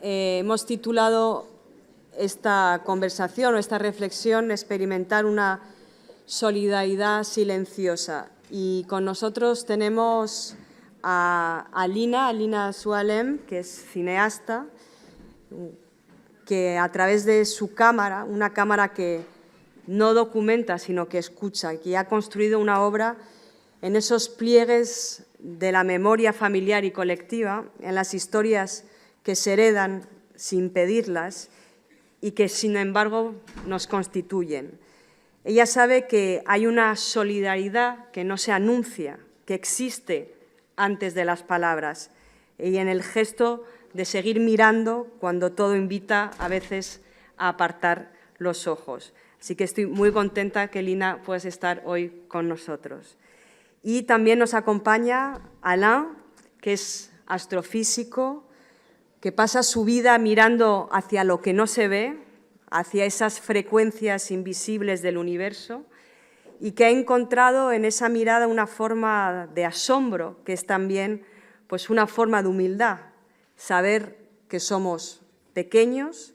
hemos titulado esta conversación o esta reflexión experimentar una solidaridad silenciosa. Y con nosotros tenemos a Alina Sualem, que es cineasta, que a través de su cámara, una cámara que no documenta, sino que escucha, y que ha construido una obra en esos pliegues de la memoria familiar y colectiva, en las historias que se heredan sin pedirlas y que, sin embargo, nos constituyen. Ella sabe que hay una solidaridad que no se anuncia, que existe antes de las palabras y en el gesto de seguir mirando cuando todo invita a veces a apartar los ojos. Así que estoy muy contenta que Lina puedas estar hoy con nosotros. Y también nos acompaña Alain, que es astrofísico, que pasa su vida mirando hacia lo que no se ve, hacia esas frecuencias invisibles del universo, y que ha encontrado en esa mirada una forma de asombro, que es también pues, una forma de humildad, saber que somos pequeños,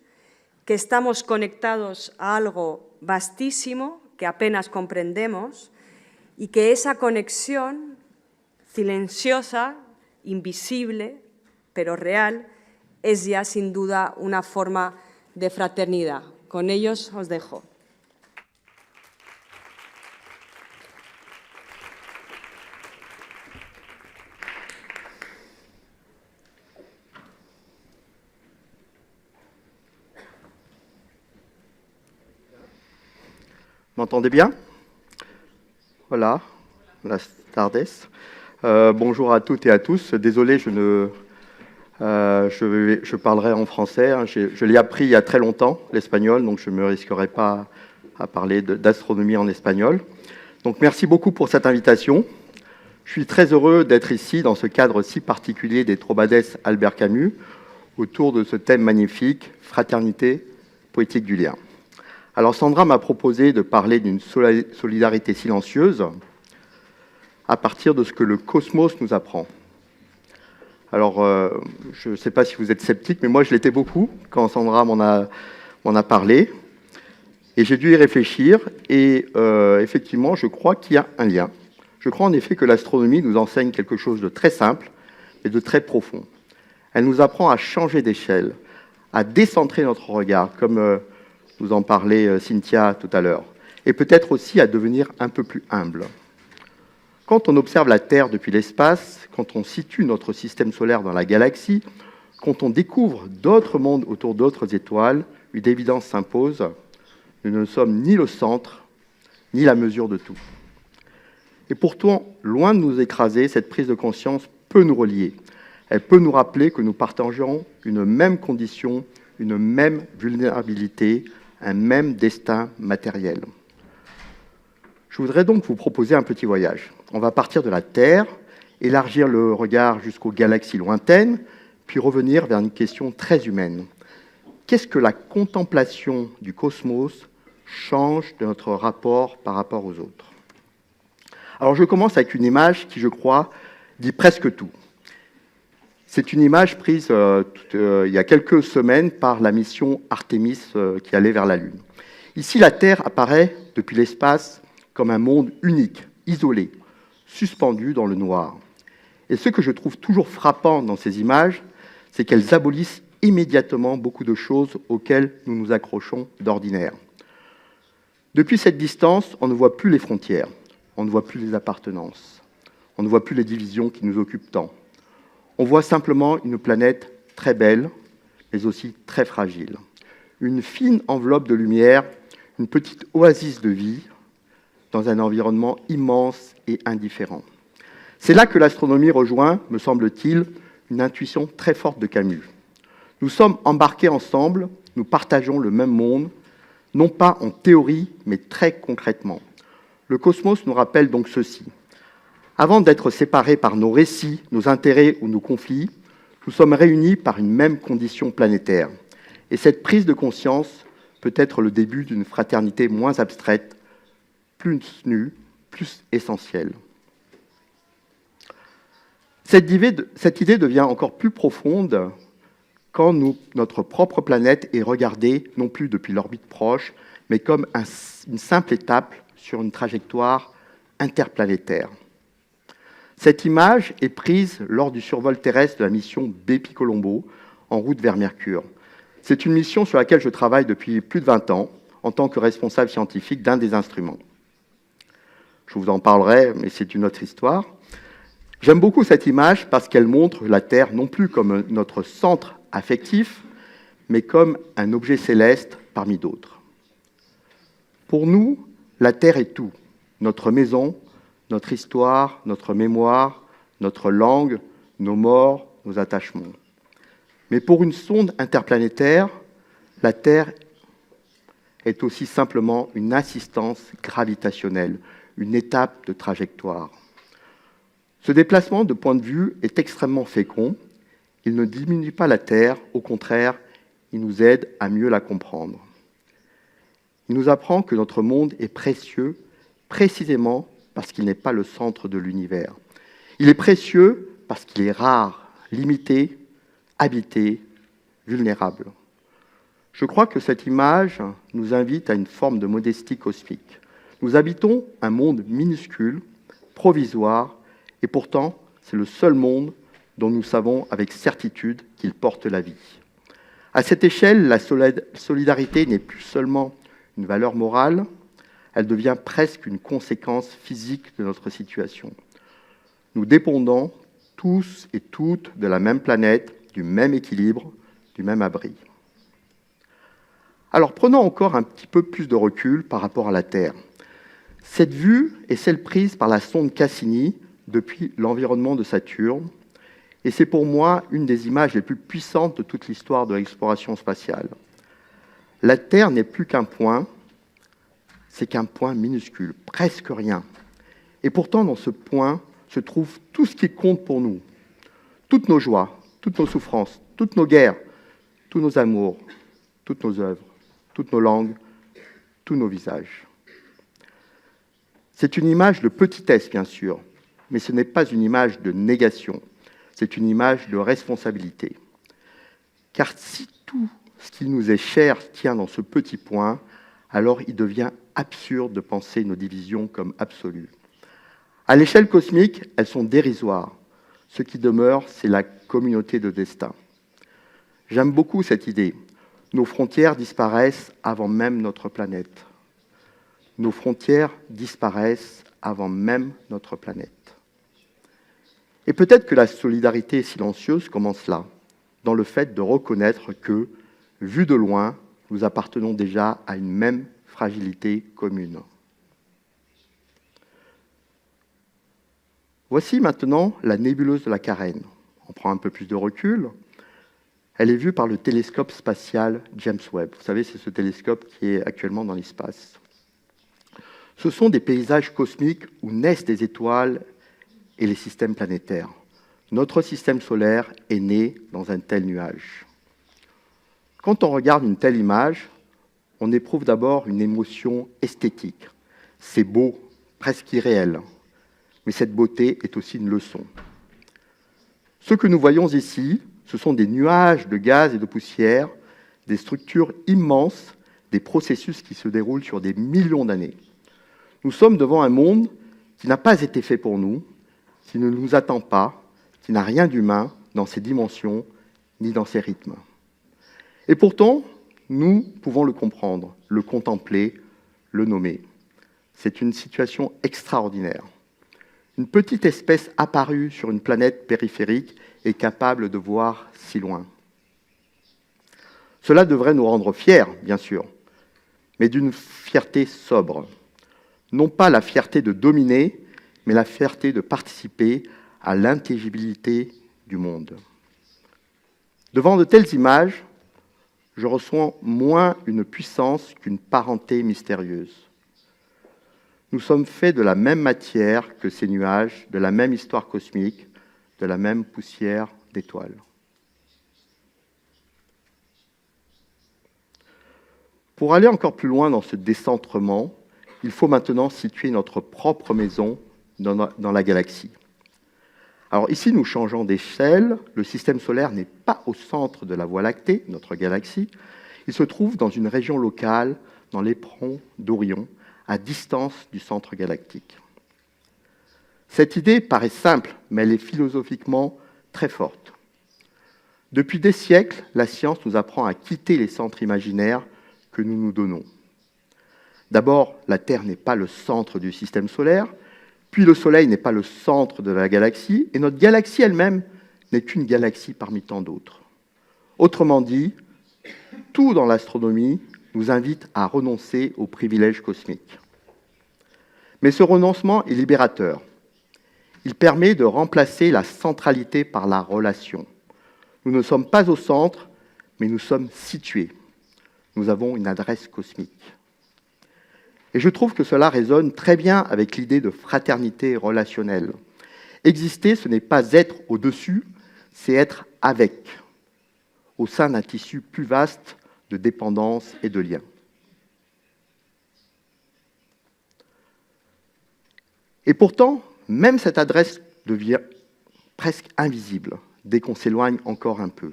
que estamos conectados a algo vastísimo, que apenas comprendemos, y que esa conexión silenciosa, invisible, pero real, es ya sin duda una forma de fraternidad. Con ellos os dejo. M'entendez bien? Voilà, buenas tardes. Bonjour à toutes et à tous. Désolé, je parlerai en français. Hein. Je l'ai appris il y a très longtemps, l'espagnol, donc je ne me risquerai pas à parler d'astronomie en espagnol. Donc merci beaucoup pour cette invitation. Je suis très heureux d'être ici, dans ce cadre si particulier des Trovades Albert Camus, autour de ce thème magnifique, fraternité, poétique du lien. Alors Sandra m'a proposé de parler d'une solidarité silencieuse à partir de ce que le cosmos nous apprend. Alors, je ne sais pas si vous êtes sceptique, mais moi je l'étais beaucoup quand Sandra m'en a parlé. Et j'ai dû y réfléchir et effectivement, je crois qu'il y a un lien. Je crois en effet que l'astronomie nous enseigne quelque chose de très simple et de très profond. Elle nous apprend à changer d'échelle, à décentrer notre regard, comme nous en parlait Cynthia tout à l'heure, et peut-être aussi à devenir un peu plus humble. Quand on observe la Terre depuis l'espace, quand on situe notre système solaire dans la galaxie, quand on découvre d'autres mondes autour d'autres étoiles, une évidence s'impose, nous ne sommes ni le centre, ni la mesure de tout. Et pourtant, loin de nous écraser, cette prise de conscience peut nous relier. Elle peut nous rappeler que nous partageons une même condition, une même vulnérabilité, un même destin matériel. Je voudrais donc vous proposer un petit voyage. On va partir de la Terre, élargir le regard jusqu'aux galaxies lointaines, puis revenir vers une question très humaine. Qu'est-ce que la contemplation du cosmos change de notre rapport par rapport aux autres? Alors je commence avec une image qui, je crois, dit presque tout. C'est une image prise il y a quelques semaines par la mission Artemis qui allait vers la Lune. Ici, la Terre apparaît depuis l'espace comme un monde unique, isolé, suspendu dans le noir. Et ce que je trouve toujours frappant dans ces images, c'est qu'elles abolissent immédiatement beaucoup de choses auxquelles nous nous accrochons d'ordinaire. Depuis cette distance, on ne voit plus les frontières, on ne voit plus les appartenances, on ne voit plus les divisions qui nous occupent tant. On voit simplement une planète très belle, mais aussi très fragile. Une fine enveloppe de lumière, une petite oasis de vie dans un environnement immense et indifférent. C'est là que l'astronomie rejoint, me semble-t-il, une intuition très forte de Camus. Nous sommes embarqués ensemble, nous partageons le même monde, non pas en théorie, mais très concrètement. Le cosmos nous rappelle donc ceci. Avant d'être séparés par nos récits, nos intérêts ou nos conflits, nous sommes réunis par une même condition planétaire. Et cette prise de conscience peut être le début d'une fraternité moins abstraite, plus nue, plus essentielle. Cette idée devient encore plus profonde quand notre propre planète est regardée non plus depuis l'orbite proche, mais comme une simple étape sur une trajectoire interplanétaire. Cette image est prise lors du survol terrestre de la mission Bepi Colombo en route vers Mercure. C'est une mission sur laquelle je travaille depuis plus de 20 ans en tant que responsable scientifique d'un des instruments. Je vous en parlerai, mais c'est une autre histoire. J'aime beaucoup cette image parce qu'elle montre la Terre non plus comme notre centre affectif, mais comme un objet céleste parmi d'autres. Pour nous, la Terre est tout. Notre maison, notre histoire, notre mémoire, notre langue, nos morts, nos attachements. Mais pour une sonde interplanétaire, la Terre est aussi simplement une assistance gravitationnelle, une étape de trajectoire. Ce déplacement de point de vue est extrêmement fécond. Il ne diminue pas la Terre, au contraire, il nous aide à mieux la comprendre. Il nous apprend que notre monde est précieux précisément parce qu'il n'est pas le centre de l'univers. Il est précieux parce qu'il est rare, limité, habité, vulnérable. Je crois que cette image nous invite à une forme de modestie cosmique. Nous habitons un monde minuscule, provisoire, et pourtant, c'est le seul monde dont nous savons avec certitude qu'il porte la vie. À cette échelle, la solidarité n'est plus seulement une valeur morale, elle devient presque une conséquence physique de notre situation. Nous dépendons tous et toutes de la même planète, du même équilibre, du même abri. Alors prenons encore un petit peu plus de recul par rapport à la Terre. Cette vue est celle prise par la sonde Cassini depuis l'environnement de Saturne, et c'est pour moi une des images les plus puissantes de toute l'histoire de l'exploration spatiale. La Terre n'est plus qu'un point, c'est qu'un point minuscule, presque rien. Et pourtant, dans ce point se trouve tout ce qui compte pour nous. Toutes nos joies, toutes nos souffrances, toutes nos guerres, tous nos amours, toutes nos œuvres, toutes nos langues, tous nos visages. C'est une image de petitesse, bien sûr, mais ce n'est pas une image de négation, c'est une image de responsabilité. Car si tout ce qui nous est cher tient dans ce petit point, alors il devient absurde de penser nos divisions comme absolues. À l'échelle cosmique, elles sont dérisoires. Ce qui demeure, c'est la communauté de destin. J'aime beaucoup cette idée. Nos frontières disparaissent avant même notre planète. Nos frontières disparaissent avant même notre planète. Et peut-être que la solidarité silencieuse commence là, dans le fait de reconnaître que, vu de loin, nous appartenons déjà à une même fragilité commune. Voici maintenant la nébuleuse de la Carène. On prend un peu plus de recul. Elle est vue par le télescope spatial James Webb. Vous savez, c'est ce télescope qui est actuellement dans l'espace. Ce sont des paysages cosmiques où naissent des étoiles et les systèmes planétaires. Notre système solaire est né dans un tel nuage. Quand on regarde une telle image, on éprouve d'abord une émotion esthétique. C'est beau, presque irréel. Mais cette beauté est aussi une leçon. Ce que nous voyons ici, ce sont des nuages de gaz et de poussière, des structures immenses, des processus qui se déroulent sur des millions d'années. Nous sommes devant un monde qui n'a pas été fait pour nous, qui ne nous attend pas, qui n'a rien d'humain dans ses dimensions ni dans ses rythmes. Et pourtant, nous pouvons le comprendre, le contempler, le nommer. C'est une situation extraordinaire. Une petite espèce apparue sur une planète périphérique est capable de voir si loin. Cela devrait nous rendre fiers, bien sûr, mais d'une fierté sobre. Non pas la fierté de dominer, mais la fierté de participer à l'intelligibilité du monde. Devant de telles images, je ressens moins une puissance qu'une parenté mystérieuse. Nous sommes faits de la même matière que ces nuages, de la même histoire cosmique, de la même poussière d'étoiles. Pour aller encore plus loin dans ce décentrement, il faut maintenant situer notre propre maison dans la galaxie. Alors ici, nous changeons d'échelle. Le système solaire n'est pas au centre de la Voie lactée, notre galaxie. Il se trouve dans une région locale, dans l'éperon d'Orion, à distance du centre galactique. Cette idée paraît simple, mais elle est philosophiquement très forte. Depuis des siècles, la science nous apprend à quitter les centres imaginaires que nous nous donnons. D'abord, la Terre n'est pas le centre du système solaire, puis le Soleil n'est pas le centre de la galaxie, et notre galaxie elle-même n'est qu'une galaxie parmi tant d'autres. Autrement dit, tout dans l'astronomie nous invite à renoncer aux privilèges cosmiques. Mais ce renoncement est libérateur. Il permet de remplacer la centralité par la relation. Nous ne sommes pas au centre, mais nous sommes situés. Nous avons une adresse cosmique. Et je trouve que cela résonne très bien avec l'idée de fraternité relationnelle. Exister, ce n'est pas être au-dessus, c'est être avec, au sein d'un tissu plus vaste de dépendance et de liens. Et pourtant, même cette adresse devient presque invisible dès qu'on s'éloigne encore un peu.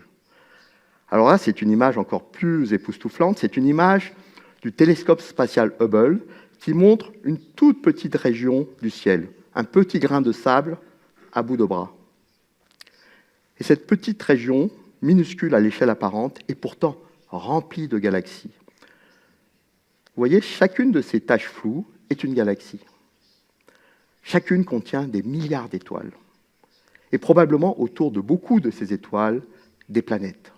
Alors là, c'est une image encore plus époustouflante, c'est une image du télescope spatial Hubble qui montre une toute petite région du ciel, un petit grain de sable à bout de bras. Et cette petite région, minuscule à l'échelle apparente, est pourtant remplie de galaxies. Vous voyez, chacune de ces taches floues est une galaxie. Chacune contient des milliards d'étoiles. Et probablement autour de beaucoup de ces étoiles, des planètes.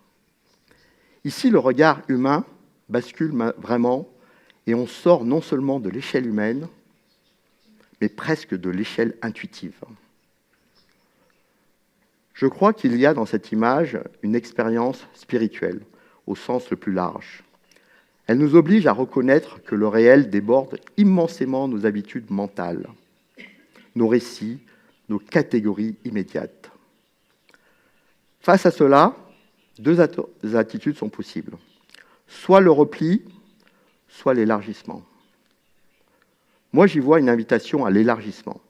Ici, le regard humain bascule vraiment et on sort non seulement de l'échelle humaine, mais presque de l'échelle intuitive. Je crois qu'il y a dans cette image une expérience spirituelle, au sens le plus large. Elle nous oblige à reconnaître que le réel déborde immensément nos habitudes mentales, nos récits, nos catégories immédiates. Face à cela, deux attitudes sont possibles. Soit le repli, soit l'élargissement. Moi, j'y vois une invitation à l'élargissement.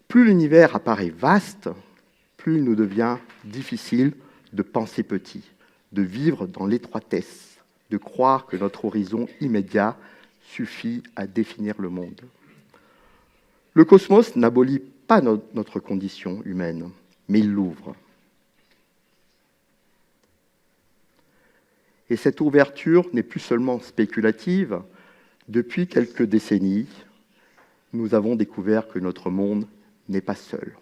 Plus l'univers apparaît vaste, plus il nous devient difficile de penser petit, de vivre dans l'étroitesse, de croire que notre horizon immédiat suffit à définir le monde. Le cosmos n'abolit pas notre condition humaine, mais il l'ouvre. Et cette ouverture n'est plus seulement spéculative. Depuis quelques décennies, nous avons découvert que notre monde n'est pas seul.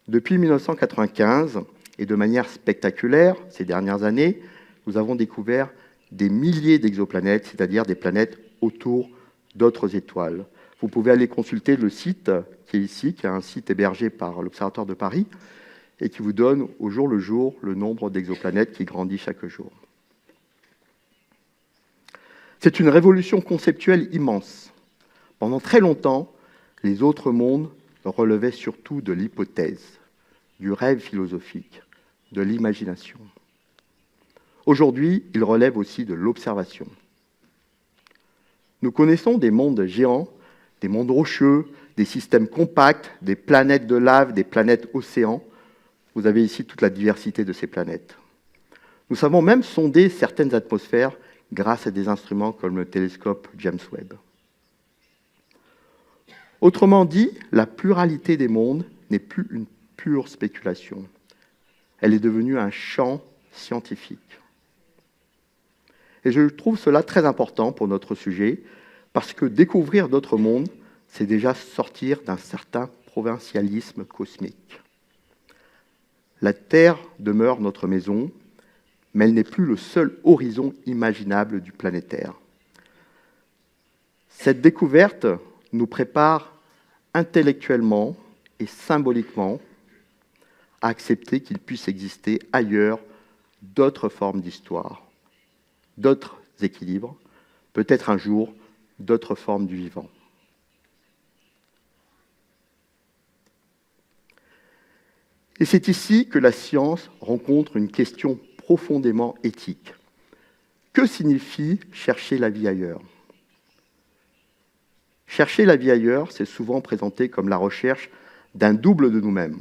Depuis 1995, et de manière spectaculaire ces dernières années, nous avons découvert des milliers d'exoplanètes, c'est-à-dire des planètes autour d'autres étoiles. Vous pouvez aller consulter le site qui est ici, qui est un site hébergé par l'Observatoire de Paris, et qui vous donne au jour le jour le nombre d'exoplanètes qui grandit chaque jour. C'est une révolution conceptuelle immense. Pendant très longtemps, les autres mondes relevaient surtout de l'hypothèse, du rêve philosophique, de l'imagination. Aujourd'hui, ils relèvent aussi de l'observation. Nous connaissons des mondes géants, des mondes rocheux, des systèmes compacts, des planètes de lave, des planètes océans. Vous avez ici toute la diversité de ces planètes. Nous savons même sonder certaines atmosphères grâce à des instruments comme le télescope James Webb. Autrement dit, la pluralité des mondes n'est plus une pure spéculation. Elle est devenue un champ scientifique. Et je trouve cela très important pour notre sujet, parce que découvrir d'autres mondes, c'est déjà sortir d'un certain provincialisme cosmique. La Terre demeure notre maison, mais elle n'est plus le seul horizon imaginable du planétaire. Cette découverte nous prépare intellectuellement et symboliquement à accepter qu'il puisse exister ailleurs d'autres formes d'histoire, d'autres équilibres, peut-être un jour d'autres formes du vivant. Et c'est ici que la science rencontre une question profondément éthique. Que signifie chercher la vie ailleurs ? Chercher la vie ailleurs, c'est souvent présenté comme la recherche d'un double de nous-mêmes.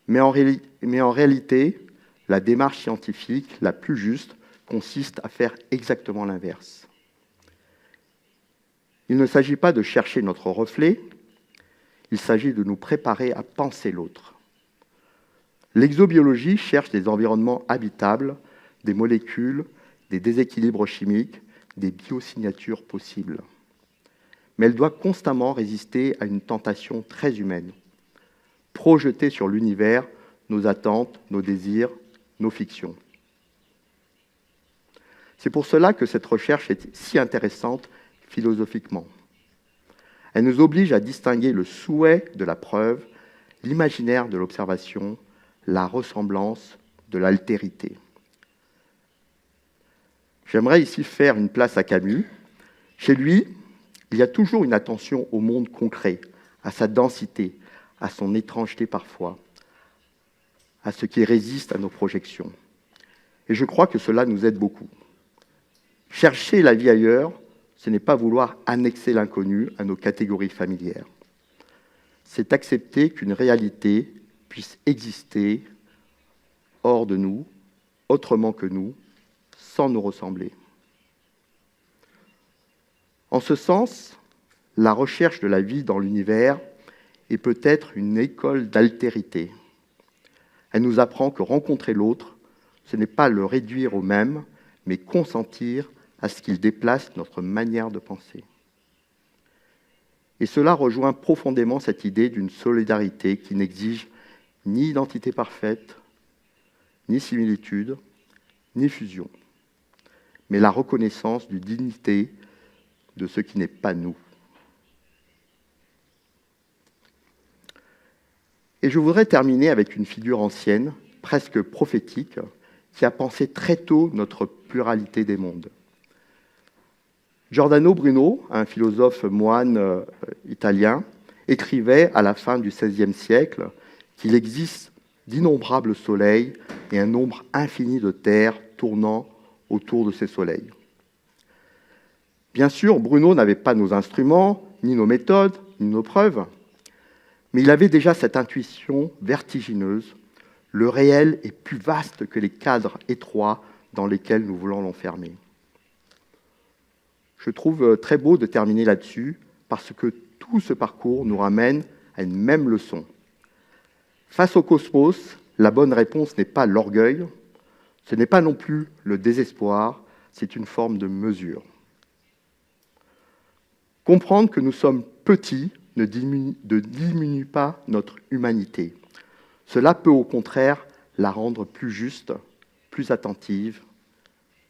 Mais en réalité, la démarche scientifique la plus juste consiste à faire exactement l'inverse. Il ne s'agit pas de chercher notre reflet, il s'agit de nous préparer à penser l'autre. L'exobiologie cherche des environnements habitables, des molécules, des déséquilibres chimiques, des biosignatures possibles. Mais elle doit constamment résister à une tentation très humaine, projeter sur l'univers nos attentes, nos désirs, nos fictions. C'est pour cela que cette recherche est si intéressante philosophiquement. Elle nous oblige à distinguer le souhait de la preuve, l'imaginaire de l'observation, la ressemblance de l'altérité. J'aimerais ici faire une place à Camus. Chez lui, il y a toujours une attention au monde concret, à sa densité, à son étrangeté parfois, à ce qui résiste à nos projections. Et je crois que cela nous aide beaucoup. Chercher la vie ailleurs, ce n'est pas vouloir annexer l'inconnu à nos catégories familières. C'est accepter qu'une réalité puisse exister hors de nous, autrement que nous, sans nous ressembler. En ce sens, la recherche de la vie dans l'univers est peut-être une école d'altérité. Elle nous apprend que rencontrer l'autre, ce n'est pas le réduire au même, mais consentir à ce qu'il déplace notre manière de penser. Et cela rejoint profondément cette idée d'une solidarité qui n'exige ni identité parfaite, ni similitude, ni fusion, mais la reconnaissance d'une dignité de ce qui n'est pas nous. Et je voudrais terminer avec une figure ancienne, presque prophétique, qui a pensé très tôt notre pluralité des mondes. Giordano Bruno, un philosophe moine italien, écrivait à la fin du XVIe siècle qu'il existe d'innombrables soleils et un nombre infini de terres tournant autour de ces soleils. Bien sûr, Bruno n'avait pas nos instruments, ni nos méthodes, ni nos preuves, mais il avait déjà cette intuition vertigineuse. Le réel est plus vaste que les cadres étroits dans lesquels nous voulons l'enfermer. Je trouve très beau de terminer là-dessus, parce que tout ce parcours nous ramène à une même leçon. Face au cosmos, la bonne réponse n'est pas l'orgueil, ce n'est pas non plus le désespoir, c'est une forme de mesure. Comprendre que nous sommes petits ne diminue pas notre humanité. Cela peut au contraire la rendre plus juste, plus attentive,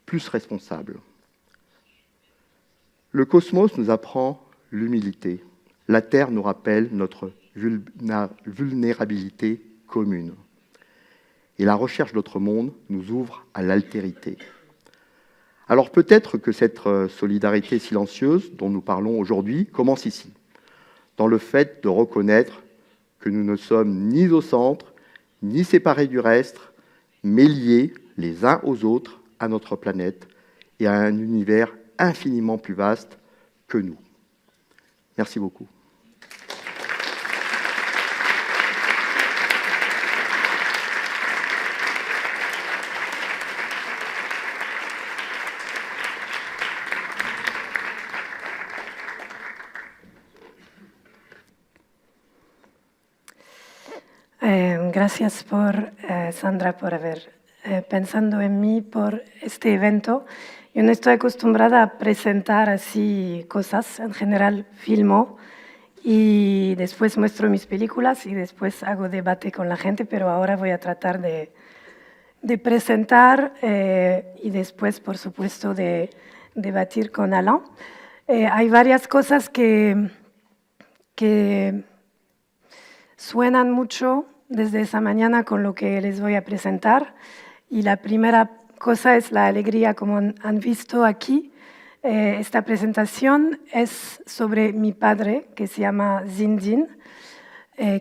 plus responsable. Le cosmos nous apprend l'humilité. La Terre nous rappelle notre vulnérabilité commune. Et la recherche d'autre monde nous ouvre à l'altérité. Alors peut-être que cette solidarité silencieuse dont nous parlons aujourd'hui commence ici, dans le fait de reconnaître que nous ne sommes ni au centre, ni séparés du reste, mais liés les uns aux autres à notre planète et à un univers infiniment plus vaste que nous. Merci beaucoup. Gracias Sandra, por haber pensado en mí por este evento. Yo no estoy acostumbrada a presentar así cosas, en general filmo y después muestro mis películas y después hago debate con la gente, pero ahora voy a tratar de presentar y después, por supuesto, de debatir con Alain. Hay varias cosas que suenan mucho desde esa mañana con lo que les voy a presentar. Y la primera cosa es la alegría, como han visto aquí. Esta presentación es sobre mi padre, que se llama Zinedine,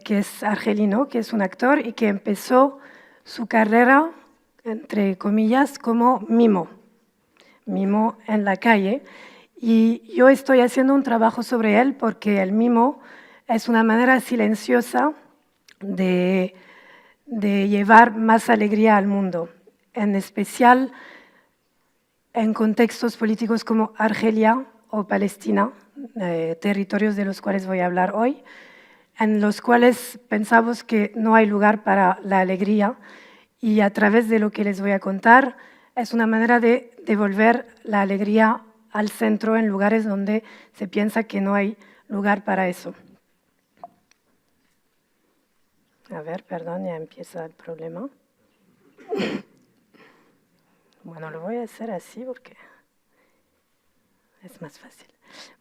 que es argelino, que es un actor y que empezó su carrera, entre comillas, como mimo en la calle. Y yo estoy haciendo un trabajo sobre él porque el mimo es una manera silenciosa de llevar más alegría al mundo, en especial en contextos políticos como Argelia o Palestina, territorios de los cuales voy a hablar hoy, en los cuales pensamos que no hay lugar para la alegría, y a través de lo que les voy a contar es una manera de devolver la alegría al centro en lugares donde se piensa que no hay lugar para eso. A ver, perdón, ya empieza el problema. Bueno, lo voy a hacer así porque es más fácil.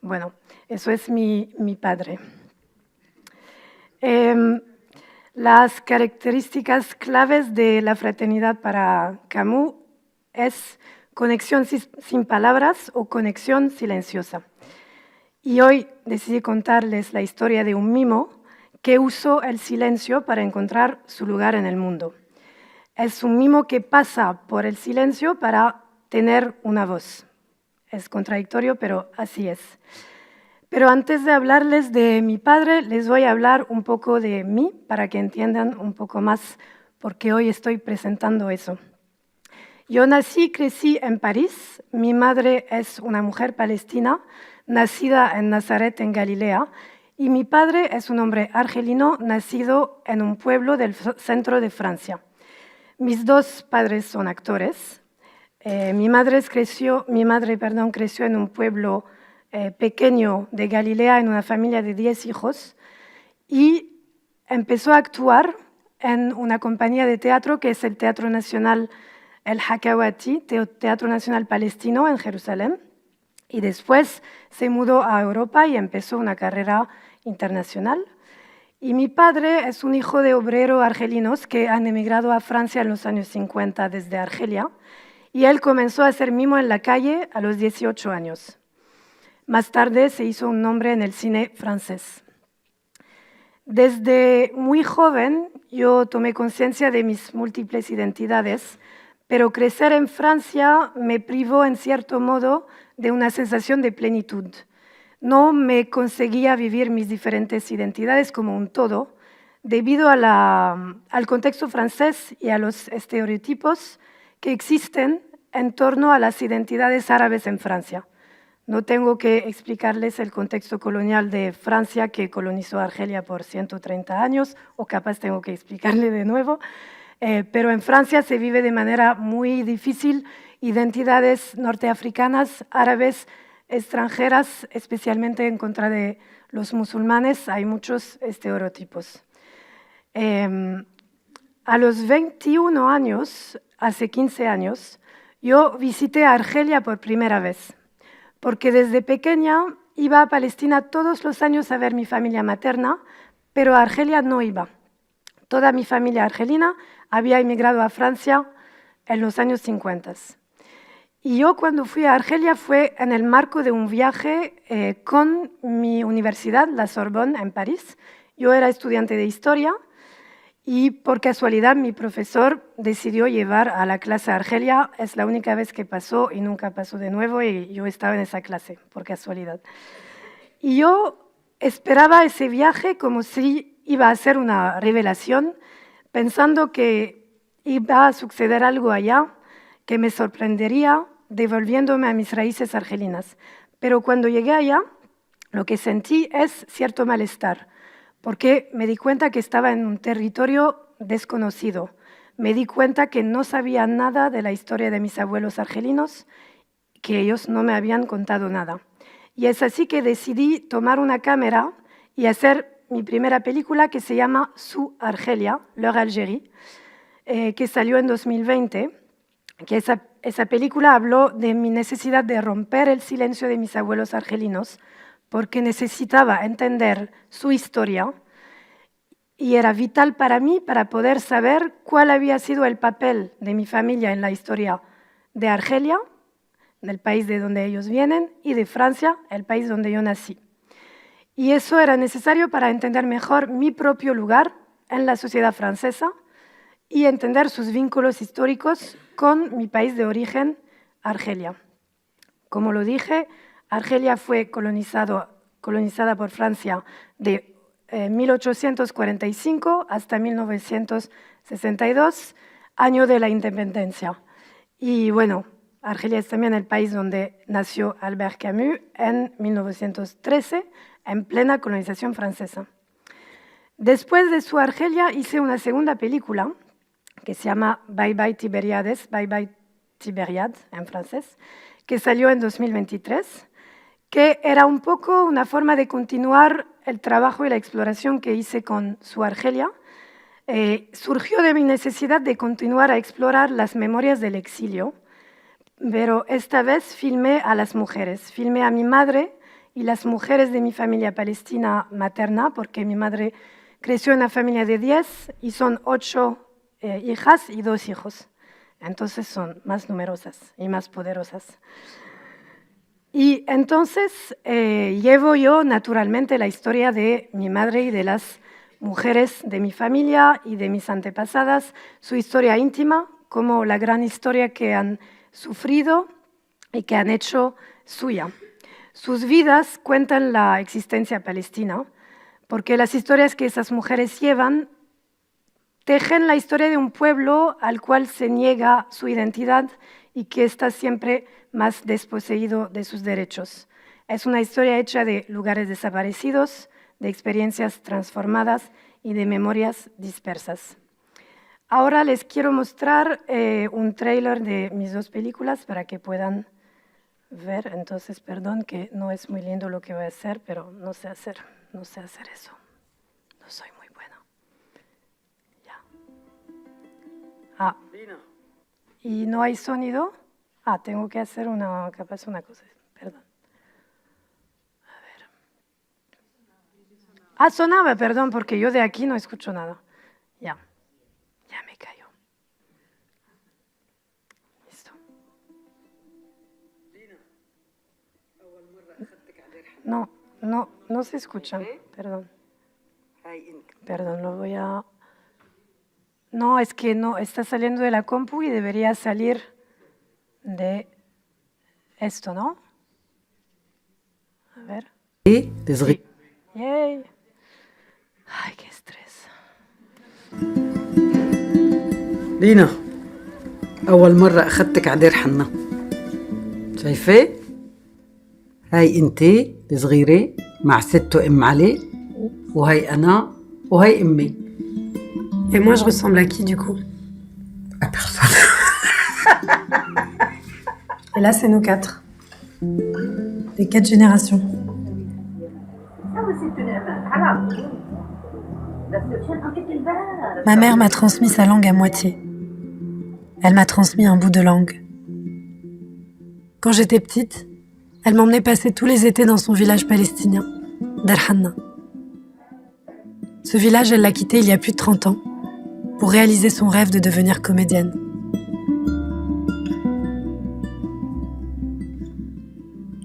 Bueno, eso es mi padre. Las características claves de la fraternidad para Camus es conexión sin palabras o conexión silenciosa. Y hoy decidí contarles la historia de un mimo que usó el silencio para encontrar su lugar en el mundo. Es un mimo que pasa por el silencio para tener una voz. Es contradictorio, pero así es. Pero antes de hablarles de mi padre, les voy a hablar un poco de mí para que entiendan un poco más por qué hoy estoy presentando eso. Yo nací y crecí en París. Mi madre es una mujer palestina, nacida en Nazaret, en Galilea, y mi padre es un hombre argelino, nacido en un pueblo del centro de Francia. Mis dos padres son actores. Mi madre creció en un pueblo pequeño de Galilea, en una familia de 10 hijos, y empezó a actuar en una compañía de teatro que es el Teatro Nacional El Hakawati, Teatro Nacional Palestino en Jerusalén, y después se mudó a Europa y empezó una carrera internacional. Y mi padre es un hijo de obreros argelinos que han emigrado a Francia en los años 50 desde Argelia, y él comenzó a hacer mimo en la calle a los 18 años. Más tarde se hizo un nombre en el cine francés. Desde muy joven yo tomé conciencia de mis múltiples identidades, pero crecer en Francia me privó en cierto modo de una sensación de plenitud. No me conseguía vivir mis diferentes identidades como un todo, debido al contexto francés y a los estereotipos que existen en torno a las identidades árabes en Francia. No tengo que explicarles el contexto colonial de Francia que colonizó Argelia por 130 años, o capaz tengo que explicarle de nuevo, pero en Francia se vive de manera muy difícil identidades norteafricanas, árabes, extranjeras, especialmente en contra de los musulmanes. Hay muchos estereotipos. A los 21 años, hace 15 años, yo visité Argelia por primera vez, porque desde pequeña iba a Palestina todos los años a ver mi familia materna, pero a Argelia no iba. Toda mi familia argelina había emigrado a Francia en los años 50. Y yo cuando fui a Argelia fue en el marco de un viaje con mi universidad, la Sorbonne, en París. Yo era estudiante de historia y por casualidad mi profesor decidió llevar a la clase a Argelia. Es la única vez que pasó y nunca pasó de nuevo, y yo estaba en esa clase, por casualidad. Y yo esperaba ese viaje como si iba a ser una revelación, pensando que iba a suceder algo allá que me sorprendería devolviéndome a mis raíces argelinas. Pero cuando llegué allá, lo que sentí es cierto malestar, porque me di cuenta que estaba en un territorio desconocido. Me di cuenta que no sabía nada de la historia de mis abuelos argelinos, que ellos no me habían contado nada. Y es así que decidí tomar una cámara y hacer mi primera película, que se llama Sous Argelia, Leur Algérie, que salió en 2020, que esa película habló de mi necesidad de romper el silencio de mis abuelos argelinos, porque necesitaba entender su historia y era vital para mí para poder saber cuál había sido el papel de mi familia en la historia de Argelia, del país de donde ellos vienen, y de Francia, el país donde yo nací. Y eso era necesario para entender mejor mi propio lugar en la sociedad francesa y entender sus vínculos históricos con mi país de origen, Argelia. Como lo dije, Argelia fue colonizada por Francia de 1845 hasta 1962, año de la independencia. Y bueno, Argelia es también el país donde nació Albert Camus en 1913, en plena colonización francesa. Después de su Argelia hice una segunda película que se llama Bye Bye Tiberiades, Bye Bye Tiberiade en francés, que salió en 2023, que era un poco una forma de continuar el trabajo y la exploración que hice con su Argelia. Surgió de mi necesidad de continuar a explorar las memorias del exilio, pero esta vez filmé a las mujeres, filmé a mi madre y las mujeres de mi familia palestina materna, porque mi madre creció en una familia de 10 y son 8 hijas y 2 hijos. Entonces son más numerosas y más poderosas. Y entonces llevo yo naturalmente la historia de mi madre y de las mujeres de mi familia y de mis antepasadas, su historia íntima, como la gran historia que han sufrido y que han hecho suya. Sus vidas cuentan la existencia palestina, porque las historias que esas mujeres llevan tejen la historia de un pueblo al cual se niega su identidad y que está siempre más desposeído de sus derechos. Es una historia hecha de lugares desaparecidos, de experiencias transformadas y de memorias dispersas. Ahora les quiero mostrar un tráiler de mis 2 películas para que puedan ver. Entonces, perdón que no es muy lindo lo que voy a hacer, pero no sé hacer eso. No soy muy buena. Ya. ¿Y no hay sonido? Tengo que hacer capaz una cosa. Perdón. A ver. Sonaba, perdón, porque yo de aquí no escucho nada. Ya me cayó. Listo. No se escucha. Perdón, lo voy a... No, es que no, está saliendo de la compu y debería salir de esto, ¿no? A ver. Yay. Ay, qué estrés. لينا أول مرة أخذتك على دير حنا شايفة؟ هاي أنتي الصغيرة مع ست وأم علي وهي أنا وهي أمي. Et moi, je ressemble à qui, du coup? À personne. Et là, c'est nous 4. Les 4 générations. Ma mère m'a transmis sa langue à moitié. Elle m'a transmis un bout de langue. Quand j'étais petite, elle m'emmenait passer tous les étés dans son village palestinien, Darhanna. Ce village, elle l'a quitté il y a plus de 30 ans pour réaliser son rêve de devenir comédienne.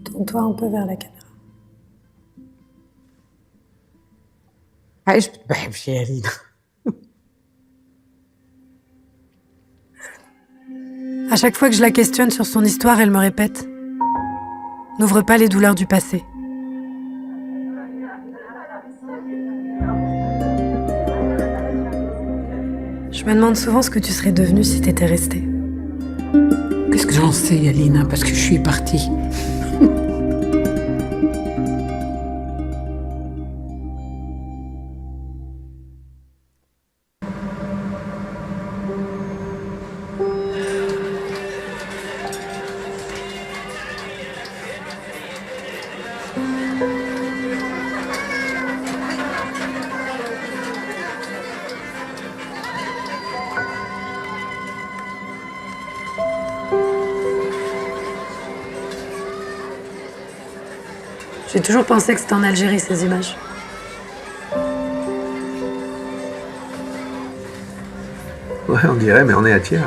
Tourne-toi un peu vers la caméra. عايش بحبش يا لينا. À chaque fois que je la questionne sur son histoire, elle me répète « N'ouvre pas les douleurs du passé ». Je me demande souvent ce que tu serais devenue si t'étais restée. Qu'est-ce que j'en sais يا لينا parce que je suis partie. J'ai toujours pensé que c'était en Algérie, ces images. Ouais, on dirait, mais on est à Thiers.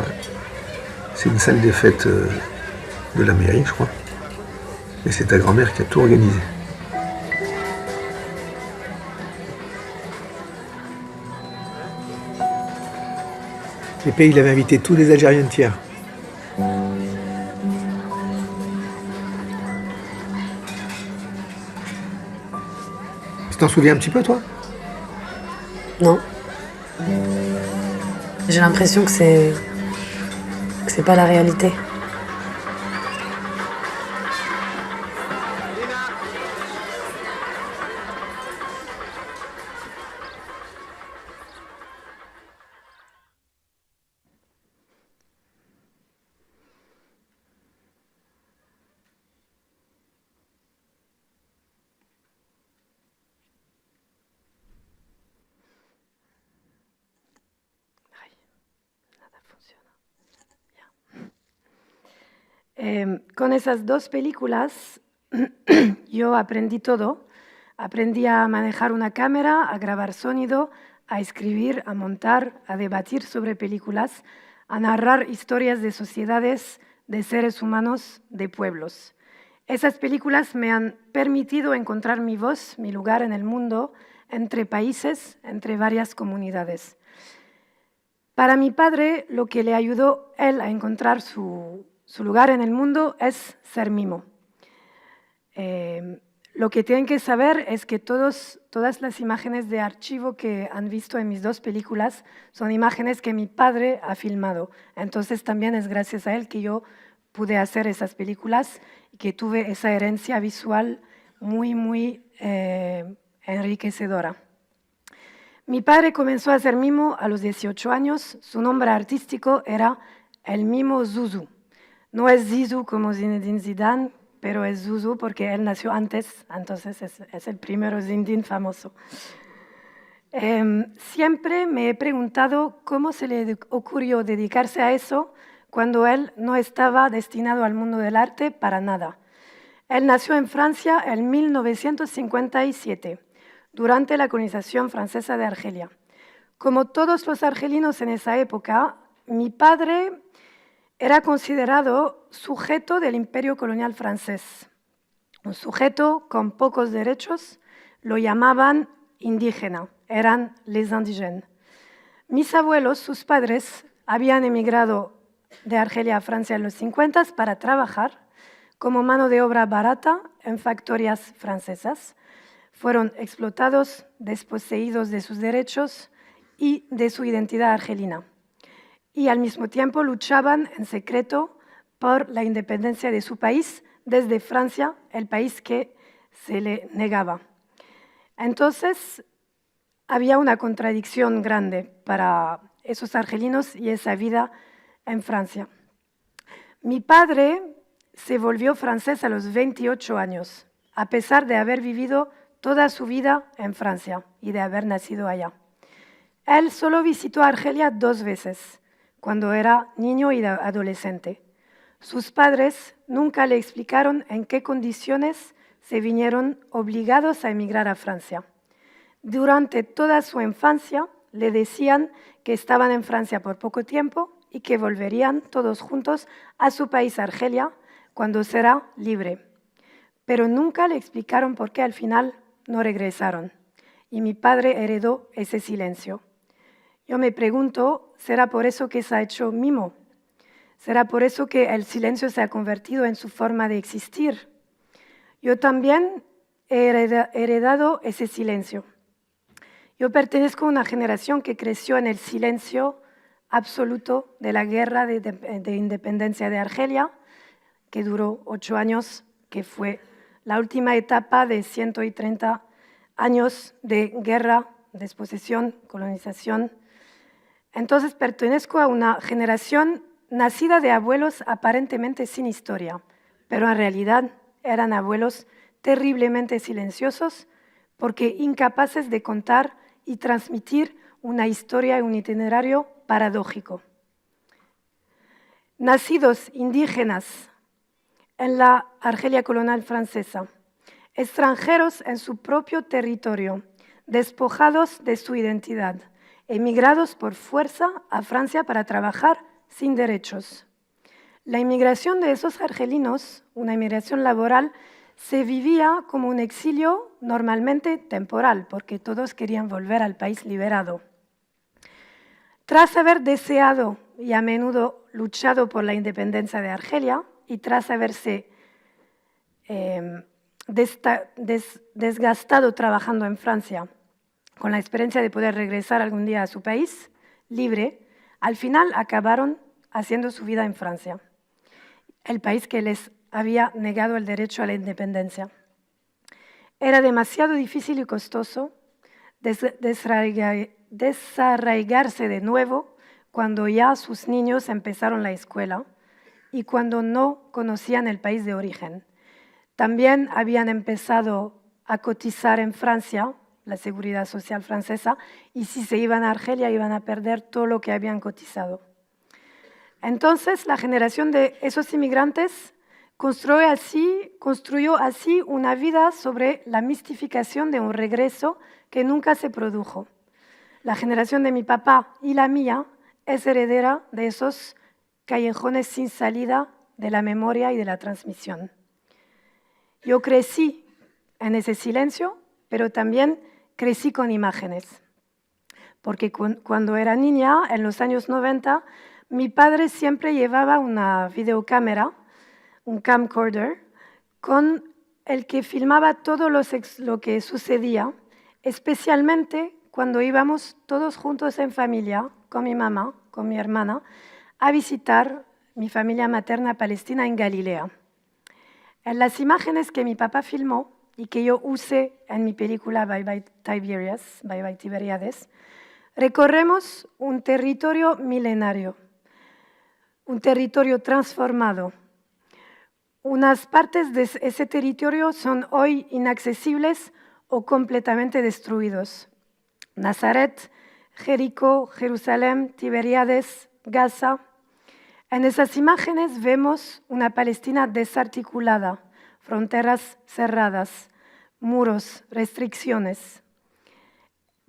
C'est une salle des fêtes de la mairie, je crois. Et c'est ta grand-mère qui a tout organisé. Et puis il avait invité tous les Algériens de Thiers. Tu t'en souviens un petit peu, toi? Non. J'ai l'impression que c'est pas la réalité. Con esas dos películas yo aprendí todo. Aprendí a manejar una cámara, a grabar sonido, a escribir, a montar, a debatir sobre películas, a narrar historias de sociedades, de seres humanos, de pueblos. Esas películas me han permitido encontrar mi voz, mi lugar en el mundo, entre países, entre varias comunidades. Para mi padre, lo que le ayudó él a encontrar su lugar en el mundo es ser mimo. Lo que tienen que saber es que todas las imágenes de archivo que han visto en mis dos películas son imágenes que mi padre ha filmado. Entonces también es gracias a él que yo pude hacer esas películas y que tuve esa herencia visual muy enriquecedora. Mi padre comenzó a hacer mimo a los 18 años. Su nombre artístico era el mimo Zuzu. No es Zizou como Zinedine Zidane, pero es Zuzu porque él nació antes, entonces es el primero Zinedine famoso. Siempre me he preguntado cómo se le ocurrió dedicarse a eso cuando él no estaba destinado al mundo del arte para nada. Él nació en Francia en 1957, durante la colonización francesa de Argelia. Como todos los argelinos en esa época, mi padre era considerado sujeto del imperio colonial francés. Un sujeto con pocos derechos, lo llamaban indígena, eran les indigènes. Mis abuelos, sus padres, habían emigrado de Argelia a Francia en los 50 para trabajar como mano de obra barata en factorías francesas. Fueron explotados, desposeídos de sus derechos y de su identidad argelina. Y al mismo tiempo luchaban en secreto por la independencia de su país desde Francia, el país que se le negaba. Entonces, había una contradicción grande para esos argelinos y esa vida en Francia. Mi padre se volvió francés a los 28 años, a pesar de haber vivido toda su vida en Francia y de haber nacido allá. Él solo visitó Argelia 2 veces, cuando era niño y adolescente. Sus padres nunca le explicaron en qué condiciones se vinieron obligados a emigrar a Francia. Durante toda su infancia le decían que estaban en Francia por poco tiempo y que volverían todos juntos a su país, Argelia, cuando será libre. Pero nunca le explicaron por qué al final no regresaron. Y mi padre heredó ese silencio. Yo me pregunto, ¿será por eso que se ha hecho mimo? ¿Será por eso que el silencio se ha convertido en su forma de existir? Yo también he heredado ese silencio. Yo pertenezco a una generación que creció en el silencio absoluto de la guerra de independencia de Argelia, que duró 8 años, que fue la última etapa de 130 años de guerra, desposesión, colonización. Entonces pertenezco a una generación nacida de abuelos aparentemente sin historia, pero en realidad eran abuelos terriblemente silenciosos porque incapaces de contar y transmitir una historia y un itinerario paradójico. Nacidos indígenas en la Argelia colonial francesa, extranjeros en su propio territorio, despojados de su identidad, emigrados por fuerza a Francia para trabajar sin derechos. La inmigración de esos argelinos, una inmigración laboral, se vivía como un exilio normalmente temporal, porque todos querían volver al país liberado. Tras haber deseado y a menudo luchado por la independencia de Argelia y tras haberse desgastado trabajando en Francia con la experiencia de poder regresar algún día a su país, libre, al final acabaron haciendo su vida en Francia, el país que les había negado el derecho a la independencia. Era demasiado difícil y costoso desarraigarse de nuevo cuando ya sus niños empezaron la escuela y cuando no conocían el país de origen. También habían empezado a cotizar en Francia, la seguridad social francesa, y si se iban a Argelia iban a perder todo lo que habían cotizado. Entonces, la generación de esos inmigrantes construyó así una vida sobre la mistificación de un regreso que nunca se produjo. La generación de mi papá y la mía es heredera de esos callejones sin salida de la memoria y de la transmisión. Yo crecí en ese silencio, pero también crecí con imágenes. Porque cuando era niña, en los años 90, mi padre siempre llevaba una videocámara, un camcorder, con el que filmaba todo lo que sucedía, especialmente cuando íbamos todos juntos en familia, con mi mamá, con mi hermana, a visitar mi familia materna palestina en Galilea. En las imágenes que mi papá filmó y que yo usé en mi película Bye Bye Tiberiades, recorremos un territorio milenario, un territorio transformado. Unas partes de ese territorio son hoy inaccesibles o completamente destruidos. Nazaret, Jericó, Jerusalén, Tiberiades, Gaza. En esas imágenes vemos una Palestina desarticulada, fronteras cerradas, muros, restricciones.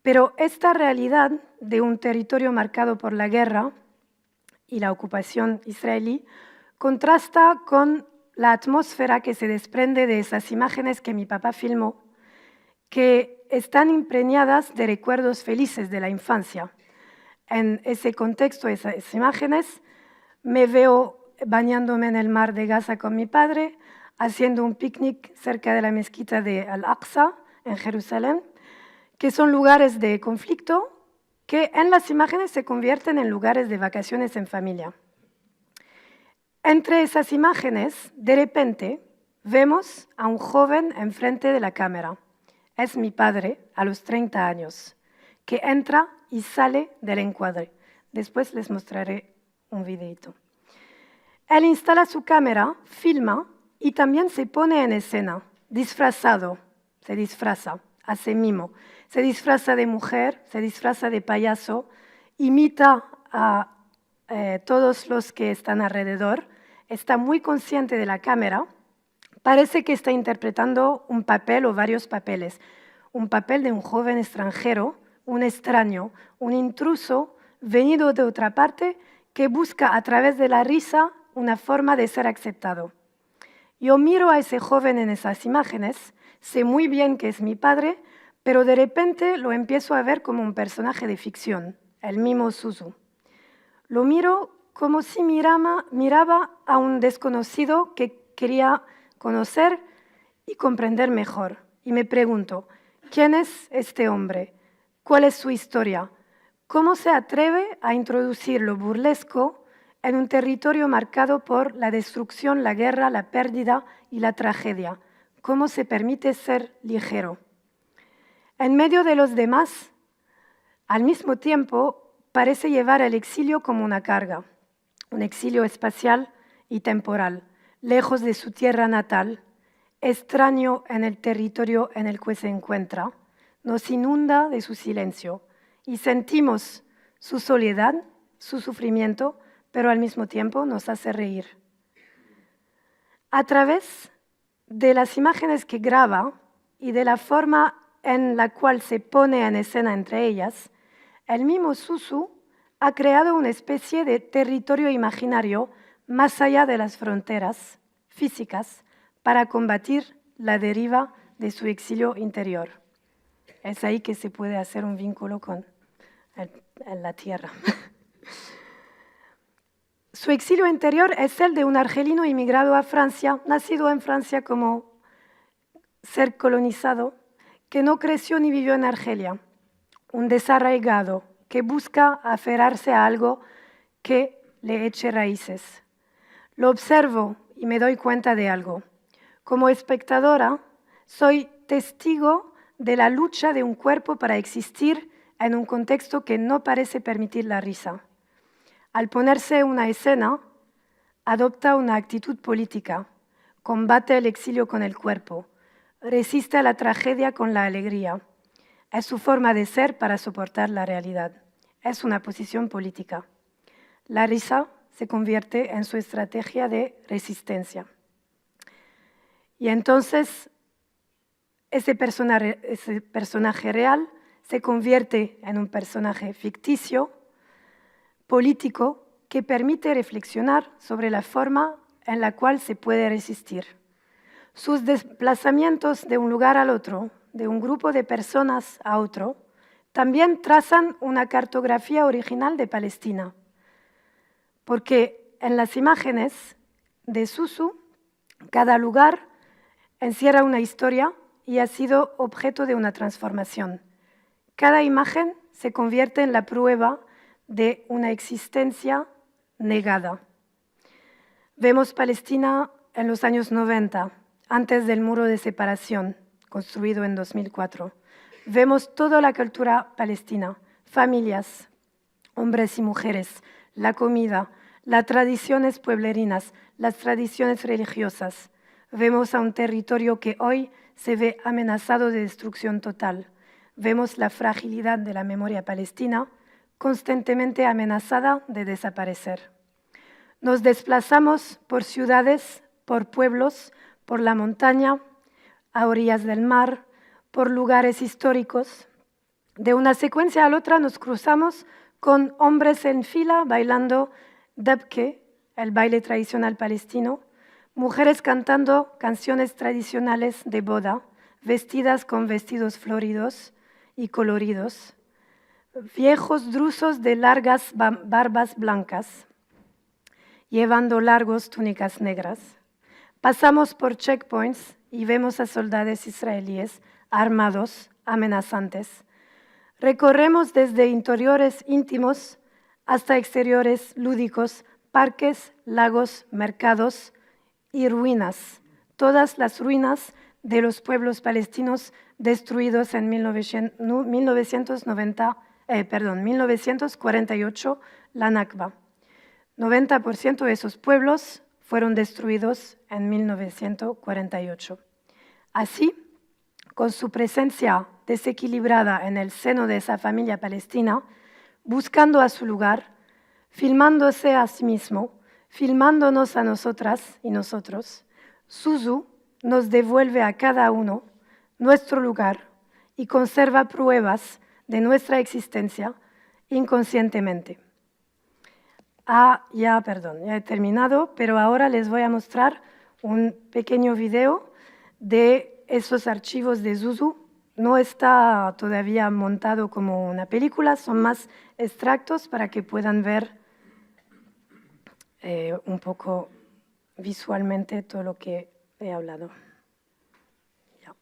Pero esta realidad de un territorio marcado por la guerra y la ocupación israelí contrasta con la atmósfera que se desprende de esas imágenes que mi papá filmó, que están impregnadas de recuerdos felices de la infancia. En ese contexto, esas imágenes, me veo bañándome en el mar de Gaza con mi padre, haciendo un picnic cerca de la mezquita de Al-Aqsa, en Jerusalén, que son lugares de conflicto que en las imágenes se convierten en lugares de vacaciones en familia. Entre esas imágenes, de repente, vemos a un joven enfrente de la cámara. Es mi padre, a los 30 años, que entra y sale del encuadre. Después les mostraré un videito. Él instala su cámara, filma y también se pone en escena, disfrazado, se disfraza, hace mimo, se disfraza de mujer, se disfraza de payaso, imita a todos los que están alrededor, está muy consciente de la cámara, parece que está interpretando un papel o varios papeles, un papel de un joven extranjero, un extraño, un intruso venido de otra parte que busca a través de la risa una forma de ser aceptado. Yo miro a ese joven en esas imágenes, sé muy bien que es mi padre, pero de repente lo empiezo a ver como un personaje de ficción, el mimo Suzu. Lo miro como si miraba a un desconocido que quería conocer y comprender mejor. Y me pregunto, ¿quién es este hombre? ¿Cuál es su historia? ¿Cómo se atreve a introducir lo burlesco en un territorio marcado por la destrucción, la guerra, la pérdida y la tragedia? ¿Cómo se permite ser ligero? En medio de los demás, al mismo tiempo, parece llevar el exilio como una carga, un exilio espacial y temporal, lejos de su tierra natal, extraño en el territorio en el que se encuentra, nos inunda de su silencio y sentimos su soledad, su sufrimiento, pero al mismo tiempo nos hace reír. A través de las imágenes que graba y de la forma en la cual se pone en escena entre ellas, el mimo Suzu ha creado una especie de territorio imaginario más allá de las fronteras físicas para combatir la deriva de su exilio interior. Es ahí que se puede hacer un vínculo con la tierra. Su exilio interior es el de un argelino inmigrado a Francia, nacido en Francia como ser colonizado, que no creció ni vivió en Argelia. un desarraigado que busca aferrarse a algo que le eche raíces. Lo observo y me doy cuenta de algo. Como espectadora, soy testigo de la lucha de un cuerpo para existir en un contexto que no parece permitir la risa. Al ponerse una escena, adopta una actitud política, combate el exilio con el cuerpo, resiste a la tragedia con la alegría. Es su forma de ser para soportar la realidad. Es una posición política. La risa se convierte en su estrategia de resistencia. Y entonces ese personaje real se convierte en un personaje ficticio, político, que permite reflexionar sobre la forma en la cual se puede resistir. Sus desplazamientos de un lugar al otro, de un grupo de personas a otro, también trazan una cartografía original de Palestina, porque en las imágenes de Susu, cada lugar encierra una historia y ha sido objeto de una transformación. Cada imagen se convierte en la prueba de una existencia negada. Vemos Palestina en los años 90, antes del muro de separación, construido en 2004. Vemos toda la cultura palestina, familias, hombres y mujeres, la comida, las tradiciones pueblerinas, las tradiciones religiosas. Vemos a un territorio que hoy se ve amenazado de destrucción total. Vemos la fragilidad de la memoria palestina, constantemente amenazada de desaparecer. Nos desplazamos por ciudades, por pueblos, por la montaña, a orillas del mar, por lugares históricos. De una secuencia a la otra nos cruzamos con hombres en fila bailando dabke, el baile tradicional palestino, mujeres cantando canciones tradicionales de boda, vestidas con vestidos floridos y coloridos, viejos drusos de largas barbas blancas, llevando largos túnicas negras. Pasamos por checkpoints y vemos a soldados israelíes armados, amenazantes. Recorremos desde interiores íntimos hasta exteriores lúdicos, parques, lagos, mercados y ruinas. Todas las ruinas de los pueblos palestinos destruidos en 1948, la Nakba. 90% de esos pueblos fueron destruidos en 1948. Así, con su presencia desequilibrada en el seno de esa familia palestina, buscando a su lugar, filmándose a sí mismo, filmándonos a nosotras y nosotros, Susu nos devuelve a cada uno nuestro lugar y conserva pruebas de nuestra existencia inconscientemente. Ya he terminado, pero ahora les voy a mostrar un pequeño video de esos archivos de Susu. No está todavía montado como una película, son más extractos para que puedan ver un poco visualmente todo lo que he hablado. Ya.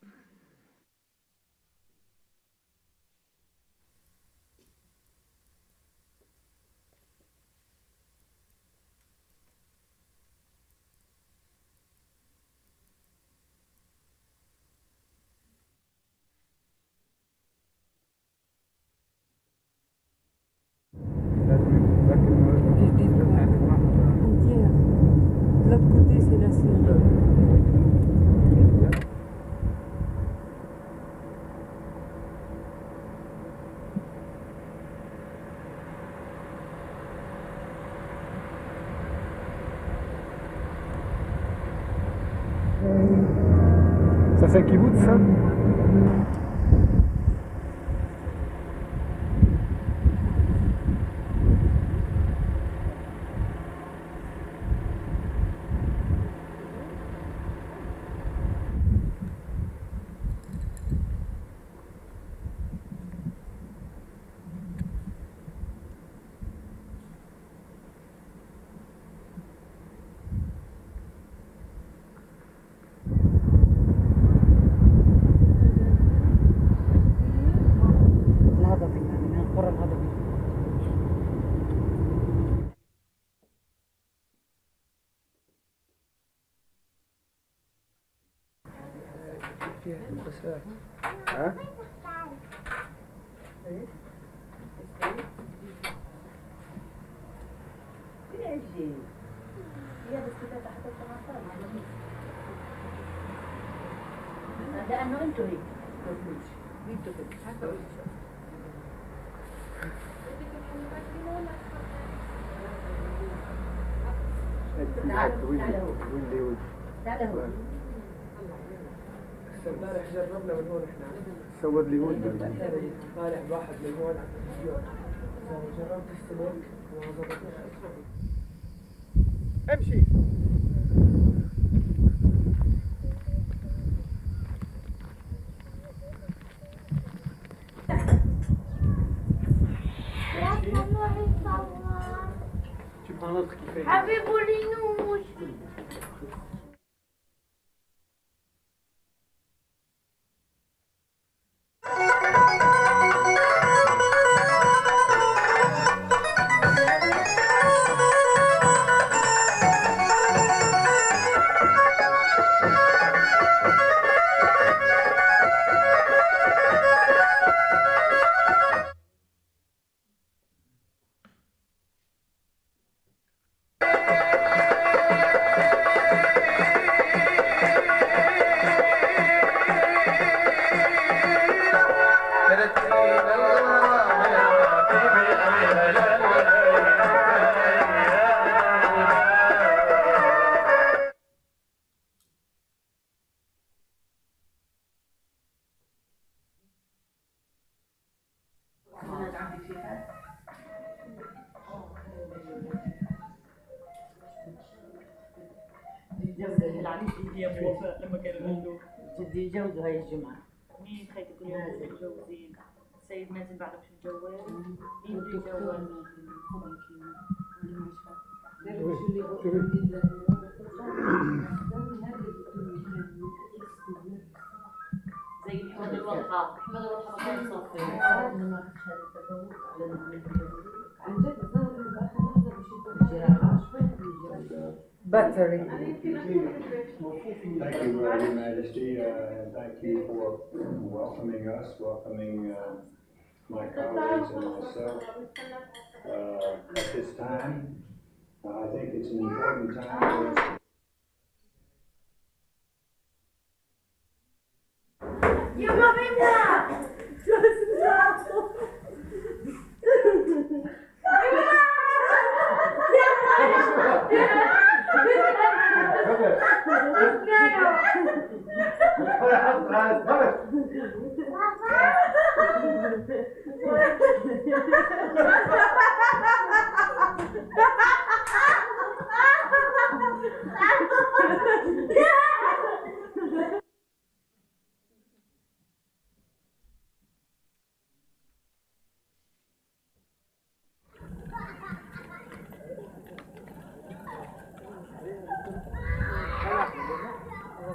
Ça c'est un kibbutz, ça? لأنه أنتوا هيك امبارح جربنا من هون احنا صور لي هون امبارح واحد من هون على التلفزيون جربت السلك وما ظبطش. امشي حبيب لينوش لما كان عنده جدي يتجوزوا هاي الجمعة. مين خيتك اليوم متجوزين؟ السيد مازن بعده مش متجوز؟ مين بده يتجوز؟ زي محمد الوضحى، محمد الوضحى ما كان يصفي. ما كانش هذا التجوز عن جد Battery. Thank you, Your Majesty, and thank you for welcoming us, welcoming my colleagues and myself at this time. I think it's an important time for us.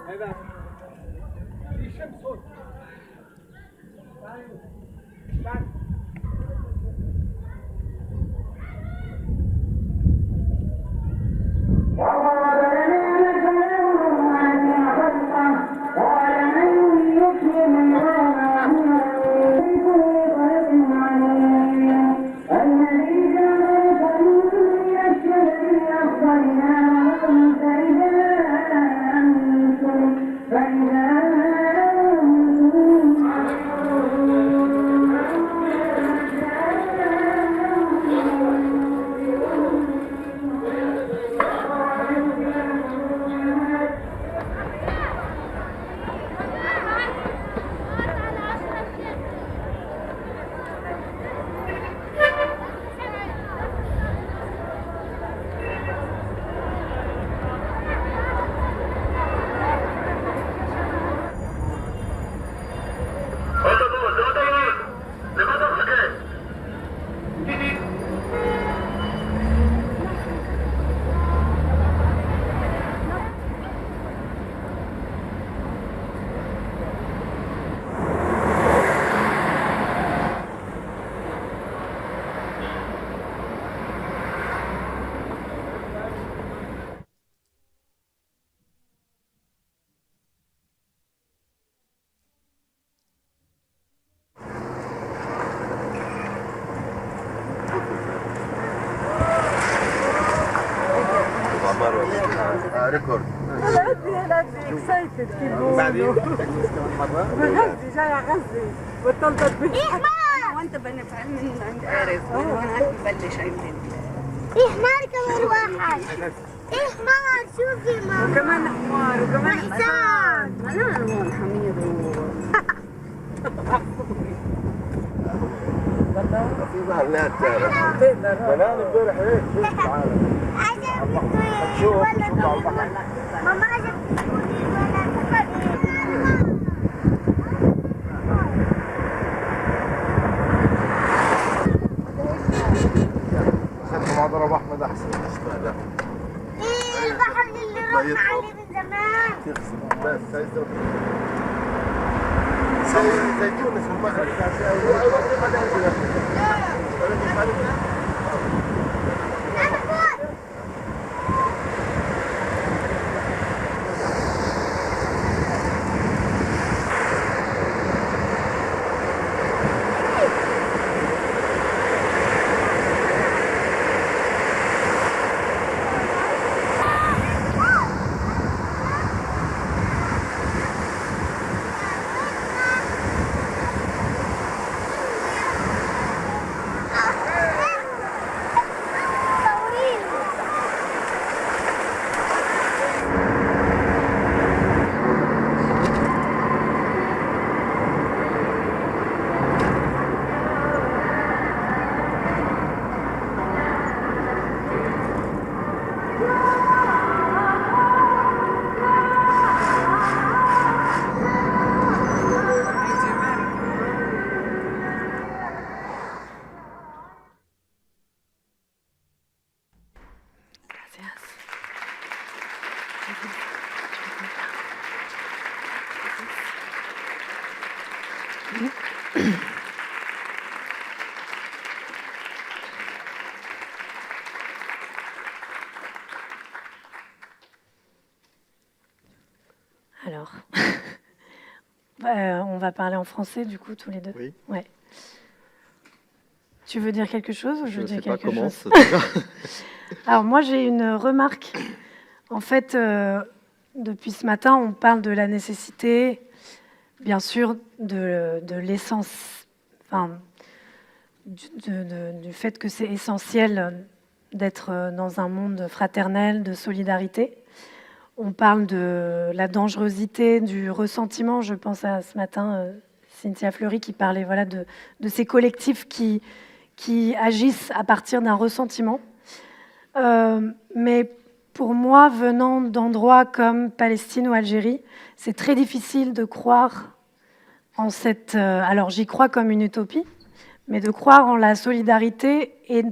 فإذا ريكورد انا اكسايتد كيف بقولوا بغزي جاي على غزي بطلت اطبخ وانت بنفعل من عند عارف وانا ببلش عندي ايه حمار كمان واحد ايه حمار شوفي ماما وكمان حمار وكمان حصان انا هون حمير في محلات بنان امبارح هيك شفت العالم شوف على البحر ماما عجبتني خدت مع ضرب احمد احسن ايه البحر اللي رحنا عليه من زمان تغسل بس هاي زي تونس في المغرب Alors, on va parler en français du coup tous les deux. Oui. Ouais. Tu veux dire quelque chose ou je dis quelque chose? Alors moi j'ai une remarque. En fait, depuis ce matin, on parle de la nécessité, bien sûr, de l'essence, enfin, du fait que c'est essentiel d'être dans un monde fraternel, de solidarité. On parle de la dangerosité, du ressentiment. Je pense à ce matin, Cynthia Fleury qui parlait voilà, de ces collectifs qui agissent à partir d'un ressentiment. Mais pour moi, venant d'endroits comme Palestine ou Algérie, c'est très difficile de croire en cette... alors j'y crois comme une utopie, mais de croire en la solidarité et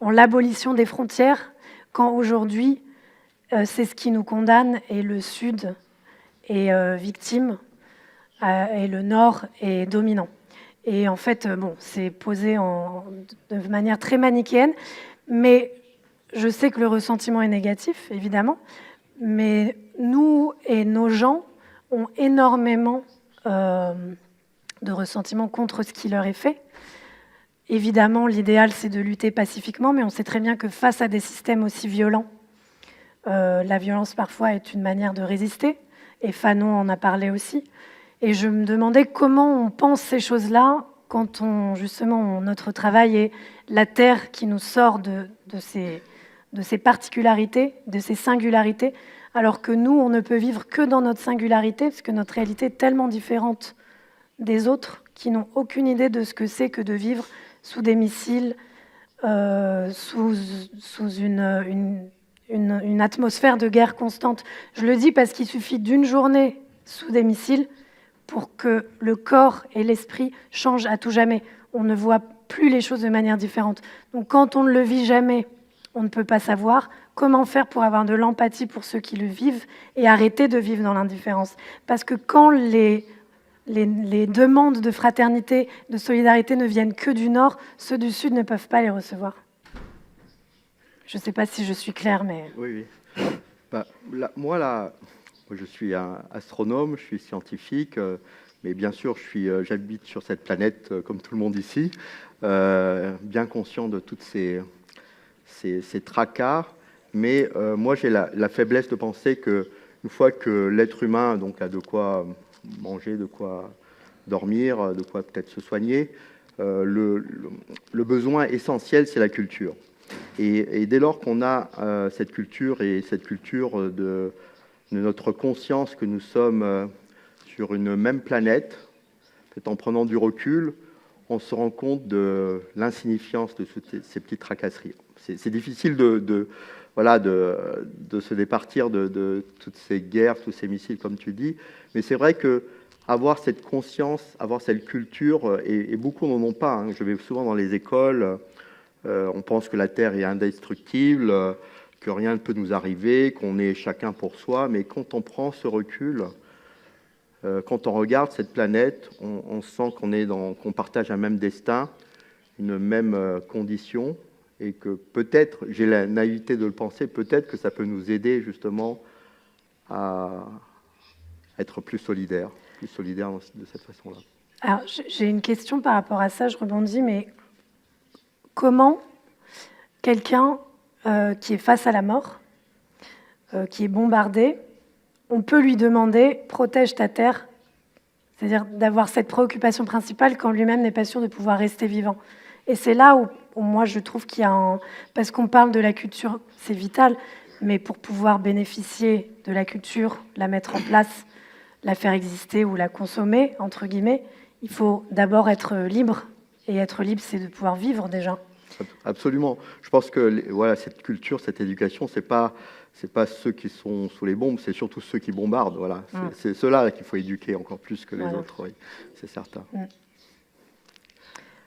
en l'abolition des frontières, quand aujourd'hui, c'est ce qui nous condamne et le Sud est victime et le Nord est dominant. Et en fait, bon, c'est posé de manière très manichéenne, mais je sais que le ressentiment est négatif, évidemment, mais nous et nos gens ont énormément de ressentiment contre ce qui leur est fait. Évidemment, l'idéal, c'est de lutter pacifiquement, mais on sait très bien que face à des systèmes aussi violents, la violence, parfois, est une manière de résister. Et Fanon en a parlé aussi. Et je me demandais comment on pense ces choses-là quand justement, notre travail est la terre qui nous sort de ces particularités, de ces singularités, alors que nous, on ne peut vivre que dans notre singularité, parce que notre réalité est tellement différente des autres qui n'ont aucune idée de ce que c'est que de vivre sous des missiles, sous une atmosphère de guerre constante. Je le dis parce qu'il suffit d'une journée sous des missiles pour que le corps et l'esprit changent à tout jamais. On ne voit plus les choses de manière différente. Donc quand on ne le vit jamais, on ne peut pas savoir comment faire pour avoir de l'empathie pour ceux qui le vivent et arrêter de vivre dans l'indifférence. Parce que quand les demandes de fraternité, de solidarité ne viennent que du Nord, ceux du Sud ne peuvent pas les recevoir. Je ne sais pas si je suis claire, mais... Oui, oui. Bah, moi, je suis un astronome, je suis scientifique, mais bien sûr, j'habite sur cette planète comme tout le monde ici, bien conscient de toutes ces tracas. mais moi j'ai la faiblesse de penser qu'une fois que l'être humain donc, a de quoi manger, de quoi dormir, de quoi peut-être se soigner, le besoin essentiel, c'est la culture. Et dès lors qu'on a cette culture et cette culture de notre conscience que nous sommes sur une même planète, peut-être en prenant du recul, on se rend compte de l'insignifiance de toutes ces petites tracasseries. C'est difficile voilà, de se départir de toutes ces guerres, tous ces missiles, comme tu dis, mais c'est vrai que avoir cette conscience, avoir cette culture, et beaucoup n'en ont pas. Hein. Je vais souvent dans les écoles, on pense que la Terre est indestructible, que rien ne peut nous arriver, qu'on est chacun pour soi, mais quand on prend ce recul, quand on regarde cette planète, on sent qu'on partage un même destin, une même condition, et que peut-être, j'ai la naïveté de le penser, peut-être que ça peut nous aider justement à être plus solidaires de cette façon-là. Alors, j'ai une question par rapport à ça, je rebondis, mais comment quelqu'un qui est face à la mort, qui est bombardé, on peut lui demander « protège ta terre », c'est-à-dire d'avoir cette préoccupation principale quand lui-même n'est pas sûr de pouvoir rester vivant. Et c'est là où moi je trouve qu'il y a parce qu'on parle de la culture, c'est vital, mais pour pouvoir bénéficier de la culture, la mettre en place, la faire exister ou la consommer, entre guillemets, il faut d'abord être libre. Et être libre, c'est de pouvoir vivre déjà. Absolument. Je pense que voilà, cette culture, cette éducation, c'est pas ceux qui sont sous les bombes, c'est surtout ceux qui bombardent. Voilà. C'est ceux-là qu'il faut éduquer encore plus que les autres, oui, c'est certain.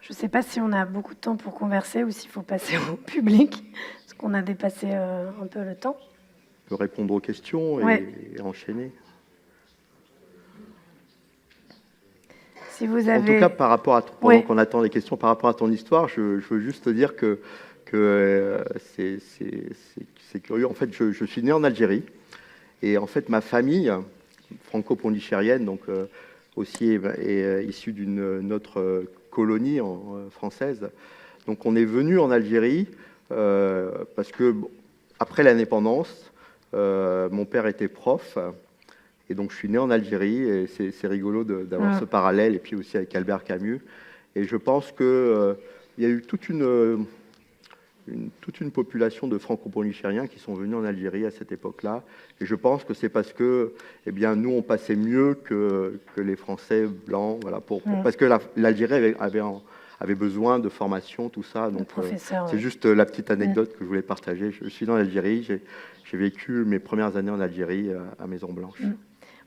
Je ne sais pas si on a beaucoup de temps pour converser ou s'il faut passer au public, parce qu'on a dépassé un peu le temps. On peut répondre aux questions et enchaîner. Si vous avez... En tout cas, par rapport à pendant qu'on attend les questions, par rapport à ton histoire, je veux juste te dire que c'est curieux. En fait, je suis né en Algérie et en fait, ma famille franco-pondichérienne, donc aussi est issue d'une autre colonie française. Donc, on est venu en Algérie parce que après l'indépendance, mon père était prof. Et donc, je suis né en Algérie, et c'est rigolo d'avoir ce parallèle, et puis aussi avec Albert Camus. Et je pense qu'il y a eu toute une population de franco-pondichéриens qui sont venus en Algérie à cette époque-là. Et je pense que c'est parce que, eh bien, nous, on passait mieux que les Français blancs, voilà, parce que l'Algérie avait besoin de formation, tout ça. Donc, c'est juste la petite anecdote que je voulais partager. Je suis dans l'Algérie, j'ai vécu mes premières années en Algérie à Maison Blanche.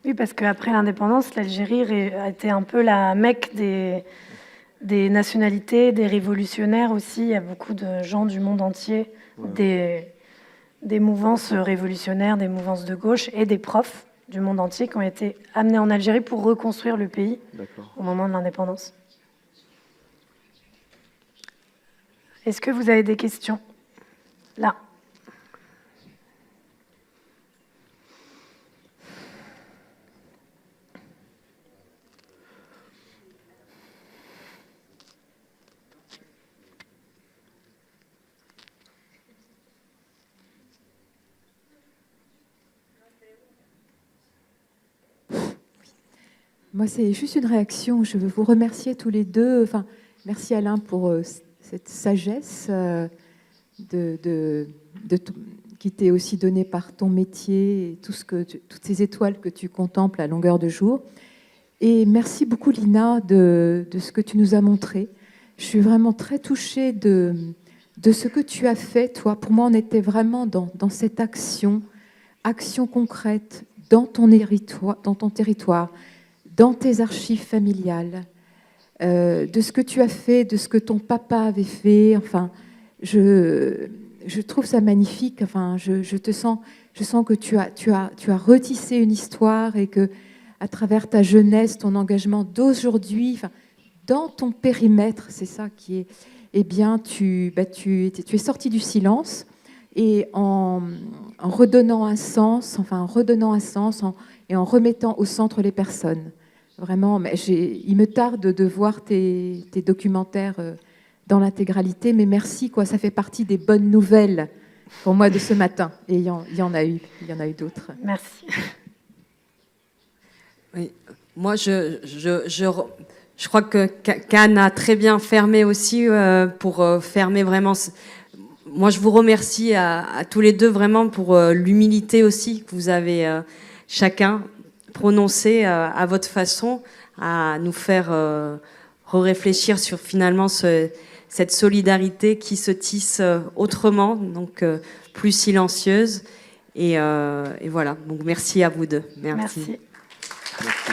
Oui, parce qu'après l'indépendance, l'Algérie a été un peu la Mecque des nationalités, des révolutionnaires aussi. Il y a beaucoup de gens du monde entier, des mouvances révolutionnaires, des mouvances de gauche et des profs du monde entier qui ont été amenés en Algérie pour reconstruire le pays au moment de l'indépendance. Est-ce que vous avez des questions? Là. Moi, c'est juste une réaction. Je veux vous remercier tous les deux. Enfin, merci Alain pour cette sagesse qui t'est aussi donnée par ton métier et toutes ces étoiles que tu contemples à longueur de jour. Et merci beaucoup Lina de ce que tu nous as montré. Je suis vraiment très touchée de ce que tu as fait. Toi, pour moi, on était vraiment dans cette action concrète dans ton territoire, dans tes archives familiales, de ce que tu as fait, de ce que ton papa avait fait. Enfin, je trouve ça magnifique. Enfin, je sens que tu as retissé une histoire et que, à travers ta jeunesse, ton engagement d'aujourd'hui, enfin, dans ton périmètre, c'est ça qui est. Eh bien, tu es sorti du silence et en redonnant un sens, et en remettant au centre les personnes. Vraiment, mais il me tarde de voir tes documentaires dans l'intégralité, mais merci, quoi. Ça fait partie des bonnes nouvelles pour moi de ce matin. Et il y en a eu d'autres. Merci. Oui. Moi, je crois que Cannes a très bien fermé aussi pour fermer vraiment. Moi, je vous remercie à tous les deux vraiment pour l'humilité aussi que vous avez chacun prononcée à votre façon, à nous faire réfléchir sur finalement cette solidarité qui se tisse autrement, donc plus silencieuse. Et voilà, donc merci à vous deux. Merci. Merci.